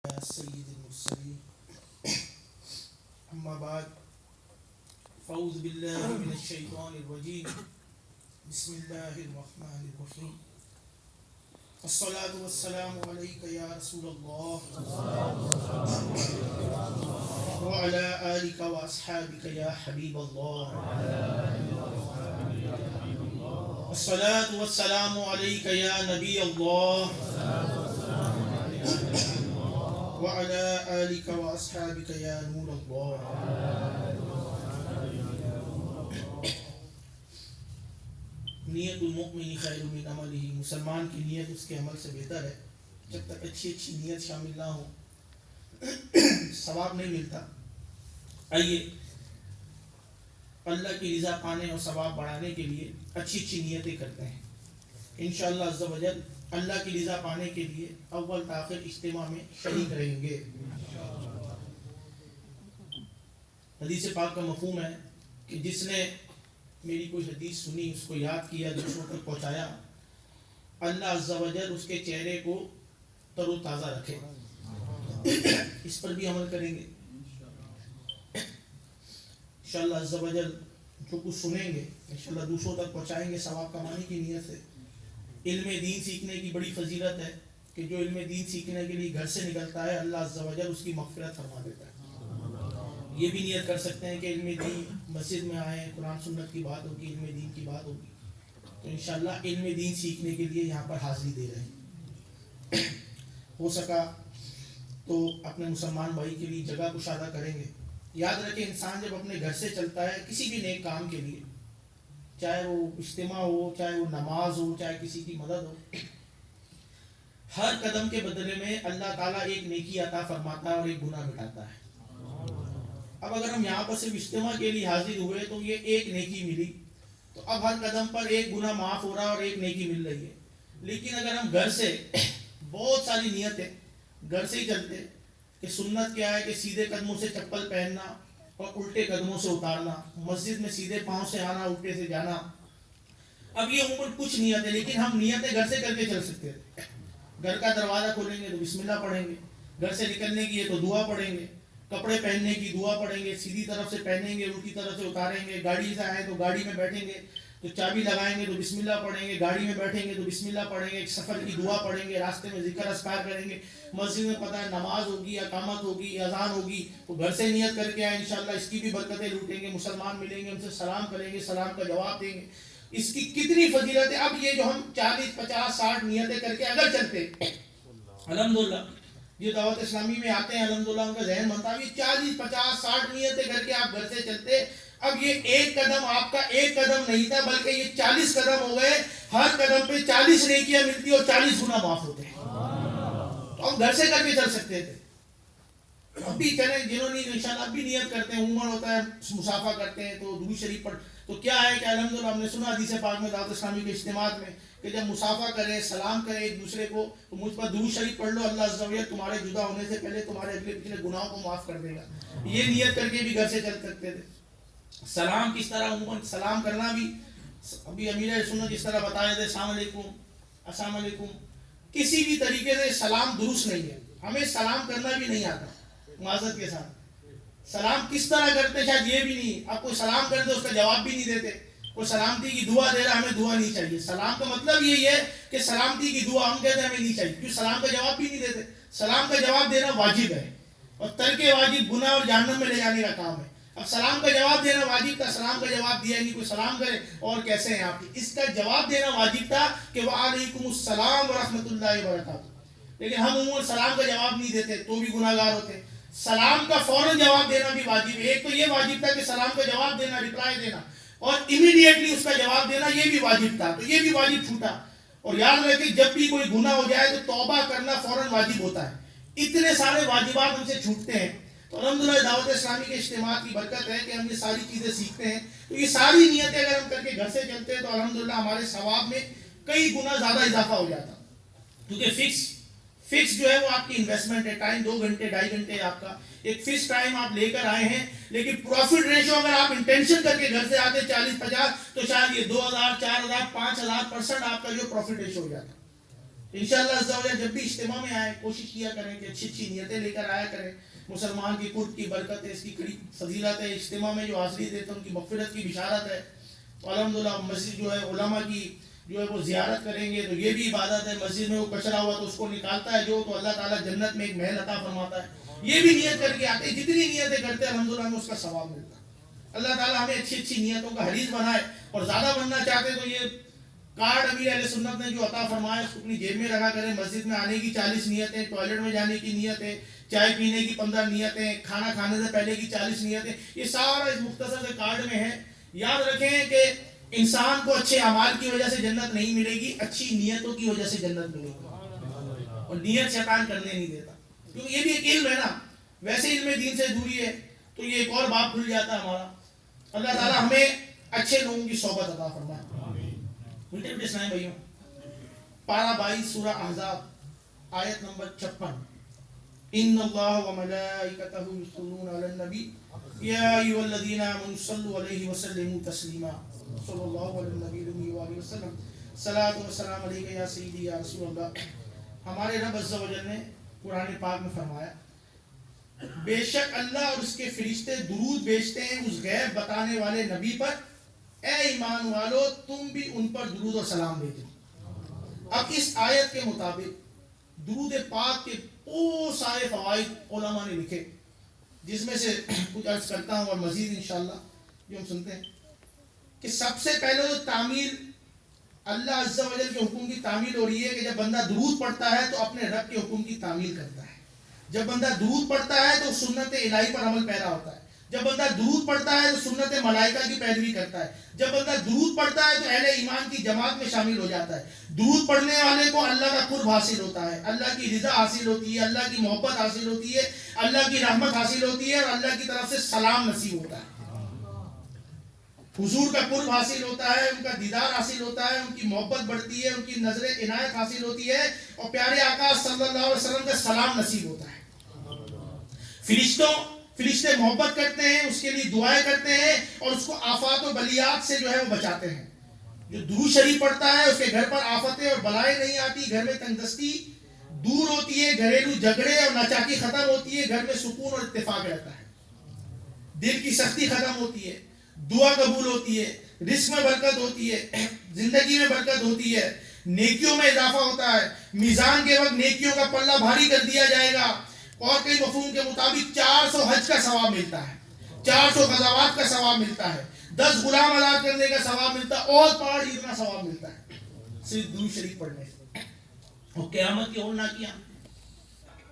سید المرسلین اما بعد فاعوذ باللہ من الشیطان الرجیم بسم اللہ الرحمن الرحیم الصلاة والسلام علیک یا رسول اللہ وعلی آلک واصحابک یا حبیب اللہ الصلاة والسلام علیک یا نبی اللہ وعلى آلك وأصحابك يا نور الله. نیت المؤمن خیر من عملہ، مسلمان کی نیت اس کے عمل سے بہتر ہے. جب تک اچھی نیت شامل نہ ہو ثواب نہیں ملتا. آئیے اللہ کی رضا پانے اور ثواب بڑھانے کے لیے اچھی نیتیں کرتے ہیں. انشاءاللہ عز و جل اللہ کی رضا پانے کے لیے اول تاخیر اجتماع میں شریک رہیں گے. حدیث پاک کا مفہوم ہے کہ جس نے میری کوئی حدیث سنی، اس کو یاد کیا، دوسروں تک پہنچایا، اللہ عز و جل اس کے چہرے کو تر و تازہ رکھے. اس پر بھی عمل کریں گے انشاءاللہ عز و جل. جو کچھ سنیں گے انشاءاللہ دوسروں تک پہنچائیں گے ثواب کمانے کی نیت سے. علم دین سیکھنے کی بڑی فضیلت ہے کہ جو علم دین سیکھنے کے لیے گھر سے نکلتا ہے اللہ عز و جل اس کی مغفرت فرما دیتا ہے. یہ بھی نیت کر سکتے ہیں کہ علم دین مسجد میں آئیں، قرآن سنت کی بات ہوگی، علم دین کی بات ہوگی، تو انشاءاللہ علم دین سیکھنے کے لیے یہاں پر حاضری دے رہے ہیں. ہو سکا تو اپنے مسلمان بھائی کے لیے جگہ کشادہ کریں گے. یاد رکھیں انسان جب اپنے گھر سے چلتا ہے کسی بھی نیک کام کے لیے، چاہے وہ اجتماع ہو، چاہے وہ نماز ہو، چاہے کسی کی مدد ہو، ہر قدم کے بدلے میں اللہ تعالیٰ ایک نیکی عطا فرماتا ہے اور ایک گناہ مٹاتا ہے. اب اگر ہم یہاں پر صرف اجتماع کے لیے حاضر ہوئے تو یہ ایک نیکی ملی، تو اب ہر قدم پر ایک گناہ معاف ہو رہا ہے اور ایک نیکی مل رہی ہے. لیکن اگر ہم گھر سے بہت ساری نیتیں گھر سے ہی چلتے کہ سنت کیا ہے کہ سیدھے قدموں سے چپل پہننا اور الٹے قدموں سے اتارنا، مسجد میں سیدھے پاؤں سے آنا، الٹے سے جانا. اب یہ عموماً کچھ نیتیں، لیکن ہم نیتیں گھر سے کر کے چل سکتے ہیں. گھر کا دروازہ کھولیں گے تو بسم اللہ پڑھیں گے، گھر سے نکلنے کی ہے تو دعا پڑھیں گے، کپڑے پہننے کی دعا پڑھیں گے، سیدھی طرف سے پہنیں گے، الٹی طرف سے اتاریں گے. گاڑی سے آئے تو گاڑی میں بیٹھیں گے تو چابی لگائیں گے تو بسم اللہ پڑھیں گے، گاڑی میں بیٹھیں گے تو بسم اللہ پڑھیں گے، ایک سفر کی دعا پڑھیں گے، راستے میں ذکر اذکار کریں گے. مسجد میں پتہ ہے نماز ہوگی، اقامت ہوگی، اذان ہوگی، تو گھر سے نیت کر کے آئے انشاءاللہ اس کی بھی برکتیں لوٹیں گے. مسلمان ملیں گے ان سے سلام کریں گے، سلام کا جواب دیں گے. اس کی کتنی فضیلت ہے. اب یہ جو ہم 40 50 60 نیتیں کر کے اگر چلتے الحمدللہ، جو دعوت اسلامی میں آتے ہیں الحمدللہ ان کا ذہن بنتا ہے 40 50 60 نیتیں کر کے آپ گھر سے چلتے. اب یہ ایک قدم آپ کا ایک قدم نہیں تھا بلکہ یہ 40 قدم ہو گئے. ہر قدم پہ 40 نیکیاں ملتی اور 40 گناہ معاف ہوتے ہیں. تو ہم گھر سے کر کے چل سکتے تھے. اب بھی چلیں جنہوں نے انشاءاللہ اب بھی نیت کرتے ہیں، عمر ہوتا ہے مسافہ کرتے ہیں تو درود شریف پڑھ، تو کیا ہے کہ الحمدللہ ہم نے سنا حدیث پاک میں دعوت اسلامی کے اجتماعات میں کہ جب مسافہ کریں، سلام کریں ایک دوسرے کو تو مجھ پر درود شریف پڑھ لو، اللہ عز و جل تمہارے جدا ہونے سے پہلے تمہارے اگلے پچھلے گناہوں کو معاف کر دے گا. یہ نیت کر کے بھی گھر سے چل سکتے تھے. سلام کس طرح، عموماً سلام کرنا بھی ابھی امیر سنت جس طرح بتایا تھے السلام علیکم السلام علیکم، کسی بھی طریقے سے سلام درست نہیں ہے. ہمیں سلام کرنا بھی نہیں آتا معذرت کے ساتھ. سلام کس طرح کرتے شاید یہ بھی نہیں. آپ کوئی سلام کرتے اس کا جواب بھی نہیں دیتے، کوئی سلامتی کی دعا دے رہا، ہمیں دعا نہیں چاہیے. سلام کا مطلب یہی ہے کہ سلامتی کی دعا ہم کہتے ہیں ہمیں نہیں چاہیے، کیونکہ سلام کا جواب بھی نہیں دیتے. سلام کا جواب دینا واجب ہے اور ترک واجب گناہ اور جہنم میں لے جانے کا کام ہے. اب سلام کا جواب دینا واجب تھا، سلام کا جواب دیا نہیں. کوئی سلام کرے اور کیسے ہیں آپ، اس کا جواب دینا واجب تھا کہ وعلیکم السلام ورحمۃ اللہ وبرکاتہ. لیکن ہم عموماً سلام کا جواب نہیں دیتے تو بھی گناہ گار ہوتے. سلام کا فوراً جواب دینا بھی واجب ہے. ایک تو یہ واجب تھا کہ سلام کا جواب دینا، ریپلائی دینا، اور امیڈیٹلی اس کا جواب دینا یہ بھی واجب تھا، تو یہ بھی واجب چھوٹا. اور یاد رکھیں جب بھی کوئی گناہ ہو جائے تو توبہ کرنا فوراً واجب ہوتا ہے. اتنے سارے واجبات ہم سے چھوٹتے ہیں. تو الحمدللہ دعوت اسلامی کے اجتماع کی برکت ہے کہ ہم یہ ساری چیزیں سیکھتے ہیں. تو یہ ساری نیتیں اگر ہم کر کے گھر سے چلتے ہیں تو الحمدللہ ہمارے ثواب میں کئی گنا زیادہ اضافہ ہو جاتا. کیونکہ فکس جو ہے وہ آپ کی انویسٹمنٹ ہے. ٹائم 2 گھنٹے 2.5 گھنٹے آپ کا ایک فکس ٹائم آپ لے کر آئے ہیں. لیکن پروفٹ ریشو اگر آپ انٹینشن کر کے گھر سے آتے 40 50 تو شاید یہ 2000 4000 5000% آپ کا جو پروفٹ ریشو ہو جاتا. انشاءاللہ عز و جل جب بھی اجتماع میں آئے کوشش کیا کریں کہ اچھی اچھی نیتیں لے کر آیا کریں. مسلمان کی قرب کی برکت ہے, اس کی کڑی فضیلت ہے. اجتماع میں جو حاضری دیتے ہیں ان کی مغفرت کی بشارت ہے. تو الحمدللہ مسجد جو ہے علماء کی جو ہے وہ زیارت کریں گے تو یہ بھی عبادت ہے. مسجد میں وہ کچرا ہوا تو اس کو نکالتا ہے جو, تو اللہ تعالیٰ جنت میں ایک محل عطا فرماتا ہے. یہ بھی نیت کر کے آتے, جتنی نیتیں کرتے ہیں الحمدللہ ہمیں اس کا ثواب ملتا ہے. اللہ تعالیٰ ہمیں اچھی اچھی نیتوں کا حریص بنائے. اور زیادہ بننا چاہتے تو یہ کارڈ امیر اہل سنت نے جو عطا فرمایا اس کو اپنی جیب میں رکھا کریں. مسجد میں آنے کی 40 نیتیں, ٹوائلٹ میں جانے کی نیتیں, چائے پینے کی 15 نیتیں, کھانا کھانے سے پہلے کی 40 نیتیں, یہ سارا اس مختصر سے کارڈ میں ہے. یاد رکھیں کہ انسان کو اچھے اعمال کی وجہ سے جنت نہیں ملے گی, اچھی نیتوں کی وجہ سے جنت ملے گی. اور نیت شیطان کرنے نہیں دیتا, کیونکہ یہ بھی ایک علم ہے نا. ویسے علم دین سے دوری ہے تو یہ ایک اور باب کھل جاتا ہے ہمارا. اللہ تعالیٰ ہمیں اچھے لوگوں کی صحبت عطا فرمائے. میٹھے میٹھے اسلام بھائیوں, پارہ 22 سورہ احزاب آیت نمبر 56. ان اللہ وملائکتہ یصلون علی النبی یا ایھا الذین آمنوا صلوا علیہ وسلموا تسلیما. صلی اللہ علیہ النبی وآلہ وسلم. صلاۃ و سلام علیک یا سیدی یا رسول اللہ. ہمارے رب عز و جل نے قرآن پاک میں فرمایا, بے شک اللہ اور اس کے فرشتے درود بھیجتے ہیں اس غیب بتانے والے نبی پر, اے ایمان والو تم بھی ان پر درود و سلام بھیجو. اب اس آیت کے مطابق درود پاک کے بہت سارے فوائد علماء نے لکھے, جس میں سے کچھ عرض کرتا ہوں اور مزید انشاءاللہ جو ہم سنتے ہیں. کہ سب سے پہلے تو تعمیل, اللہ عز و جل کے حکم کی تعمیل ہو رہی ہے کہ جب بندہ درود پڑھتا ہے تو اپنے رب کے حکم کی تعمیل کرتا ہے. جب بندہ درود پڑھتا ہے تو سنت الہی پر عمل پیرا ہوتا ہے. جب بندہ درود پڑھتا ہے تو سنت ملائکہ کی پیروی کرتا ہے. جب بندہ درود پڑھتا ہے تو اہل ایمان کی جماعت میں شامل ہو جاتا ہے. درود پڑھنے والے کو اللہ کا قرب حاصل ہوتا ہے, اللہ کی رضا حاصل ہوتی ہے, اللہ کی محبت حاصل ہوتی ہے, اللہ کی رحمت حاصل ہوتی ہے, اور اللہ کی طرف سے سلام نصیب ہوتا ہے. حضور کا قرب حاصل ہوتا ہے, ان کا دیدار حاصل ہوتا ہے, ان کی محبت بڑھتی ہے, ان کی نظر عنایت حاصل ہوتی ہے, اور پیارے آقا صلی اللہ علیہ وسلم کا سلام نصیب ہوتا ہے. فرشتے محبت کرتے ہیں, اس کے لیے دعائیں کرتے ہیں, اور اس کو آفات و بلیات سے جو ہے وہ بچاتے ہیں. جو درود شریف پڑھتا ہے اس کے گھر پر آفتیں اور بلائیں نہیں آتی, گھر میں تنگدستی دور ہوتی ہے, گھریلو جھگڑے اور ناچاکی ختم ہوتی ہے, گھر میں سکون اور اتفاق رہتا ہے, دل کی سختی ختم ہوتی ہے, دعا قبول ہوتی ہے, رزق میں برکت ہوتی ہے, زندگی میں برکت ہوتی ہے, نیکیوں میں اضافہ ہوتا ہے. میزان کے وقت نیکیوں کا پلہ بھاری کر دیا جائے گا, اور کئی مفہوم کے مطابق 400 حج کا ثواب ملتا ہے, 400 غزوات کا ثواب ملتا ہے, 10 غلام آزاد کرنے کا ثواب ملتا ہے, اور پہاڑ اتنا ثواب ملتا ہے صرف درود شریف پڑھنے سے. اور قیامت کی ہولناکیاں,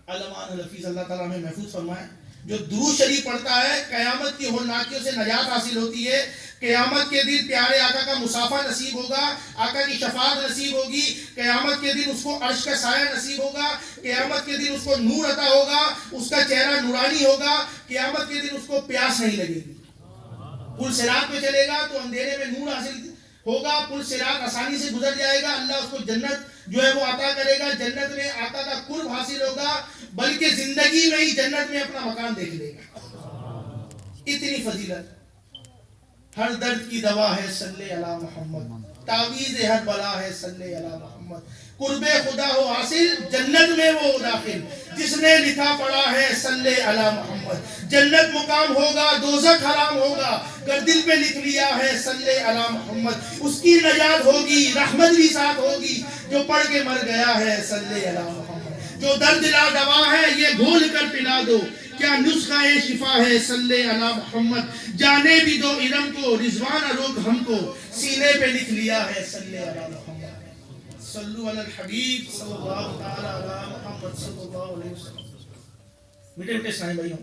علمان الحفیظ اللہ تعالیٰ ہمیں محفوظ فرمائے, جو درود شریف پڑھتا ہے قیامت کی ہولناکیوں سے نجات حاصل ہوتی ہے. قیامت کے دن پیارے آقا کا مصافحہ نصیب ہوگا, آقا کی شفاعت نصیب ہوگی, قیامت کے دن اس کو عرش کا سایہ نصیب ہوگا, قیامت کے دن اس کو نور عطا ہوگا, اس کا چہرہ نورانی ہوگا, قیامت کے دن اس کو پیاس نہیں لگے گی. پل صراط پہ چلے گا تو اندھیرے میں نور حاصل ہوگا, پل صراط آسانی سے گزر جائے گا, اللہ اس کو جنت جو ہے وہ عطا کرے گا, جنت میں آقا کا قرب حاصل ہوگا, بلکہ زندگی میں ہی جنت میں اپنا مکان دیکھ لے گا. اتنی فضیلت. ہر درد کی دوا ہے صلی علی محمد, تعویذ ہر بلا ہے صلی علی محمد, قرب خدا ہو حاصل جنت میں وہ داخل جس نے لکھا پڑا ہے صلی علی محمد. جنت مقام ہوگا, دوزخ حرام ہوگا, گر دل پہ لکھ لیا ہے صلی علی محمد. اس کی نجات ہوگی, رحمت بھی ساتھ ہوگی, جو پڑھ کے مر گیا ہے صلی علی محمد. جو درد لا دوا ہے یہ گھول کر پلا دو, کیا نسخہ شفا ہے صلی علی محمد. جانے بھی دو علم کو, رضوان روگ ہم کو, سینے پہ لکھ لیا ہے صلی علی محمد. صلو علی الحبیب صلی اللہ تعالی علی محمد صلی اللہ علیہ وسلم. میٹھے میٹھے اسلام بھائیوں,